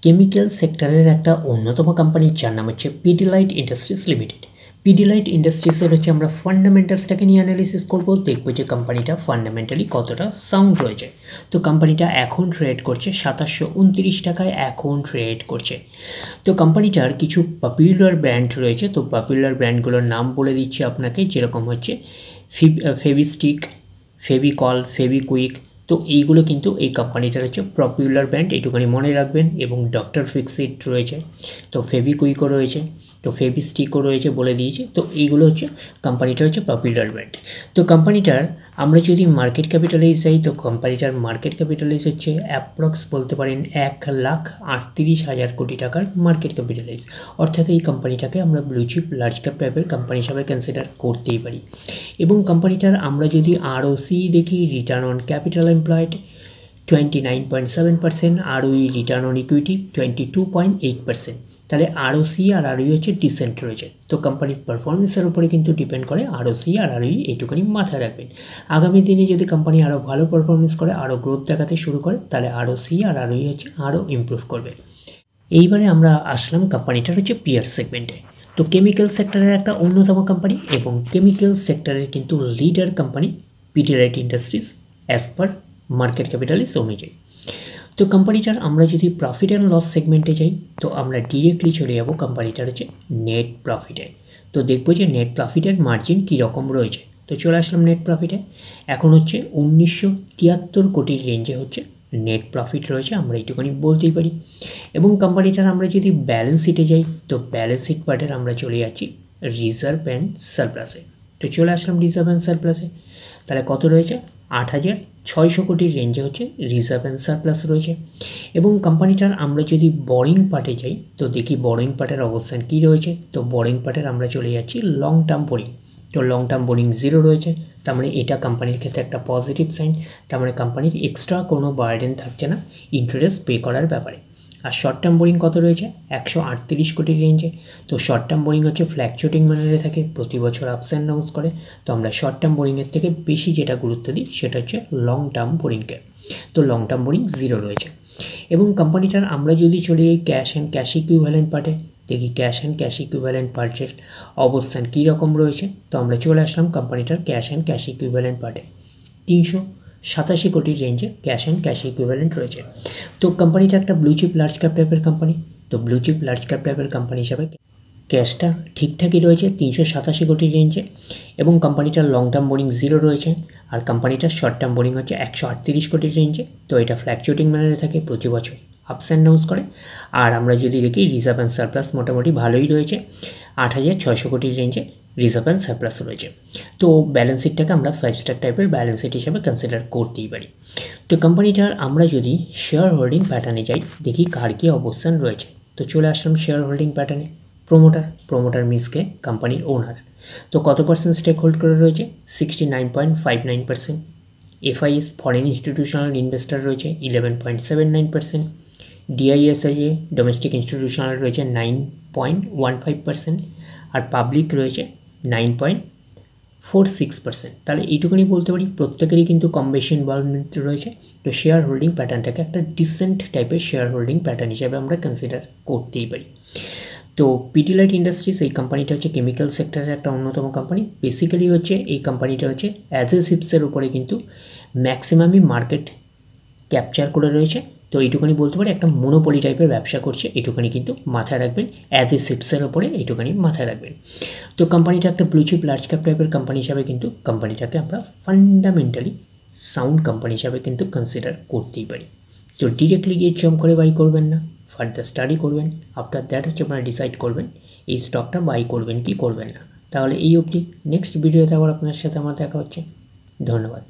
Chemical সেক্টরের একটা অন্যতম কোম্পানি যার নাম হচ্ছে পিডিলাইট ইন্ডাস্ট্রিজ লিমিটেড। পিডিলাইট ইন্ডাস্ট্রিজের হচ্ছে আমরা ফান্ডামেন্টালসটাকে নিয়ে অ্যানালিসিস করবো, দেখবো যে কোম্পানিটা ফান্ডামেন্টালি কতটা সাউন্ড রয়েছে। তো কোম্পানিটা এখন ট্রেড করছে 2729 টাকায় এখন ট্রেড করছে। তো কোম্পানিটার কিছু পপুলার ব্র্যান্ড রয়েছে, তো পপুলার ব্র্যান্ডগুলোর নাম বলে দিচ্ছি আপনাকে, যেরকম হচ্ছে ফেভিস্টিক, ফেভিকল, ফেভিকুইক। তো এইগুলো কিন্তু এই কোম্পানিটার হচ্ছে পপুলার ব্র্যান্ড, এইটুখানি মনে রাখবেন। এবং ডক্টর ফিক্সিট রয়েছে, তো ফেভিকুইকও রয়েছে, তো ফেভিস্টিকও রয়েছে বলে দিয়েছি। তো এইগুলো হচ্ছে কোম্পানিটার হচ্ছে পপুলার ব্র্যান্ড। তো কোম্পানিটার আমরা যদি মার্কেট ক্যাপিটালাইজ যাই, তো কোম্পানিটার মার্কেট ক্যাপিটালাইজ হচ্ছে অ্যাপ্রক্স বলতে পারেন 1,38,000 কোটি টাকার মার্কেট ক্যাপিটালাইজ। অর্থাৎ এই কোম্পানিটাকে আমরা ব্লু চিপ লার্জ ক্যাপ টাইপের কোম্পানি হিসাবে কনসিডার করতেই পারি। এবং কোম্পানিটার আমরা যদি আরওসি দেখি, return on capital employed 29.7%, আরওই return on equity 22.8%। তাহলে আরওসি আর আরওই হচ্ছে ডিসেন্ট রয়েছে। তো কোম্পানির পারফরমেন্সের উপরে কিন্তু ডিপেন্ড করে আরওসি আর আরওই, এইটুকুনি মাথায় রাখবেন। আগামী দিনে যদি কোম্পানি আরও ভালো পারফরমেন্স করে, আরও গ্রোথ দেখাতে শুরু করে, তাহলে আরওসি আর আরওই হচ্ছে আরও ইমপ্রুভ করবে। এইবারে আমরা আসলাম কোম্পানিটার হচ্ছে পিয়ার সেগমেন্টে। তো কেমিক্যাল সেক্টরের একটা অন্যতম কোম্পানি এবং কেমিক্যাল সেক্টরের কিন্তু leader company Pidilite industries as per market capitalise অনুযায়ী। তো কোম্পানিটার আমরা যদি প্রফিট অ্যান্ড লস সেগমেন্টে যাই, তো আমরা ডিরেক্টলি চলে যাব কোম্পানিটার হচ্ছে নেট প্রফিটে। তো দেখবো যে নেট প্রফিটের মার্জিন কীরকম রয়েছে। তো চলে আসলাম নেট প্রফিটে। এখন হচ্ছে 1973 কোটির রেঞ্জে হচ্ছে নেট প্রফিট রয়েছে, আমরা এইটুকুনি বলতেই পারি। এবং কোম্পানিটার আমরা যদি ব্যালেন্স শিটে যাই, তো ব্যালেন্স শিট পার্টের আমরা চলে যাচ্ছি রিজার্ভ অ্যান্ড সারপ্লাসে। তো চলে আসলাম রিজার্ভ অ্যান্ড সারপ্লাসে। তাহলে কত রয়েছে? 8,600 কোটির রেঞ্জে হচ্ছে রিজার্ভ অ্যান্ড সারপ্লাস রয়েছে। এবং কোম্পানিটার আমরা যদি বরিং পার্টে যাই, তো দেখি বরিং পার্টের অবস্থান কী রয়েছে। তো বরিং পার্টের আমরা চলে যাচ্ছি লং টার্ম বোরিং। তো লং টার্ম বোরিং 0 রয়েছে, তার মানে এটা কোম্পানির ক্ষেত্রে একটা পজিটিভ সাইন। তার মানে কোম্পানির এক্সট্রা কোনো বার্ডেন থাকছে না ইন্টারেস্ট পে করার ব্যাপারে। আর শর্ট টার্ম বোরিং কত রয়েছে? 138 কোটির রেঞ্জে। তো শর্ট টার্ম বোরিং হচ্ছে ফ্ল্যাকচুয়েটিং ম্যানারে থাকে, প্রতি বছর আপস অ্যান্ড ডাউনস করে। তো আমরা শর্ট টার্ম বোরিংয়ের থেকে বেশি যেটা গুরুত্ব দিই সেটা হচ্ছে লং টার্ম বোরিংকে। তো লং টার্ম বোরিং 0 রয়েছে। এবং কোম্পানিটার আমরা যদি চলে যাই ক্যাশ অ্যান্ড ক্যাশ ইকুইভ্যালেন্ট পার্টে, দেখি ক্যাশ অ্যান্ড ক্যাশ ইকুইভ্যালেন্ট পার্টের অবস্থান কী রকম রয়েছে। তো আমরা চলে আসলাম কোম্পানিটার ক্যাশ অ্যান্ড ক্যাশ ইকুইভ্যালেন্ট পার্টে। 387 কোটির রেঞ্জে ক্যাশ অ্যান্ড ক্যাশ ইকুইভ্যালেন্ট রয়েছে। তো কোম্পানিটা একটা ব্লু চিপ লার্জ ক্যাপ টাইপের কোম্পানি। তো ব্লু চিপ লার্জ ক্যাপ টাইপের কোম্পানি হিসাবে ক্যাশটা ঠিকঠাকই রয়েছে 387 কোটির রেঞ্জে। এবং কোম্পানিটার লং টার্ম বোরিং 0 রয়েছে, আর কোম্পানিটার শর্ট টার্ম বোরিং হচ্ছে 138 কোটির রেঞ্জে। তো এটা ফ্ল্যাকচুয়েটিং ম্যানারে থাকে, প্রতি বছর আপস অ্যান্ড ডাউনস করে। আর আমরা যদি দেখি রিজার্ভ অ্যান্ড সারপ্লাস মোটামুটি ভালোই রয়েছে, 8,600 কোটির রেঞ্জে রিজার্ভ অ্যান্ড সারপ্লাস রয়েছে। তো ব্যালেন্স শিটটাকে আমরা 5 স্টার টাইপের ব্যালেন্স শিট হিসেবে কনসিডার করতেই পারি। তো কোম্পানিটার আমরা যদি শেয়ার হোল্ডিং প্যাটার্নে যাই, দেখি কার কী অবস্থান রয়েছে। তো চলে আসলাম শেয়ার হোল্ডিং প্যাটার্নে। প্রমোটার মিসকে কোম্পানির ওনার। তো কত পার্সেন্ট স্টেক হোল্ড করে রয়েছে? 69.59%। এফআইএস ফরেন ইনস্টিটিউশনাল ইনভেস্টার রয়েছে 11.79%। ডিআইএসআইএ ডোমেস্টিক ইনস্টিটিউশনাল রয়েছে 9.15%। আর পাবলিক রয়েছে 9.46%। তাহলে এইটুকুনি বলতে পারি প্রত্যেকেরই কিন্তু কম বেশি ইনভলভমেন্ট রয়েছে। তো শেয়ার হোল্ডিং প্যাটার্নটাকে একটা ডিসেন্ট টাইপের শেয়ার হোল্ডিং প্যাটার্ন হিসেবে আমরা কনসিডার করতেই পারি। তো পিডিলাইট ইন্ডাস্ট্রিজ এই কোম্পানিটা হচ্ছে কেমিক্যাল সেক্টরের একটা অন্যতম কোম্পানি। বেসিক্যালি হচ্ছে এই কোম্পানিটা হচ্ছে অ্যাডহেসিভসের উপরে কিন্তু ম্যাক্সিমামই মার্কেট ক্যাপচার করে রয়েছে। তো এইটুখানি বলতে পারি একটা মনোপলি টাইপের ব্যবসা করছে, এইটুখানি কিন্তু মাথায় রাখবেন। অ্যাডহেসিভসের ওপরে এইটুখানি মাথায় রাখবেন। তো কোম্পানিটা একটা ব্লু চিপ লার্জ ক্যাপ টাইপের কোম্পানি হিসাবে কিন্তু কোম্পানিটাকে আমরা ফান্ডামেন্টালি সাউন্ড কোম্পানি হিসাবে কিন্তু কনসিডার করতেই পারি। তো ডিরেক্টলি গিয়ে জম্প করে বাই করবেন না, ফার্দার স্টাডি করবেন। আফটার দ্যাট হচ্ছে আপনারা ডিসাইড করবেন এই স্টকটা বাই করবেন কি করবেন না। তাহলে এই অবধি, নেক্সট ভিডিওতে আবার আপনার সাথে আমার দেখা হচ্ছে। ধন্যবাদ।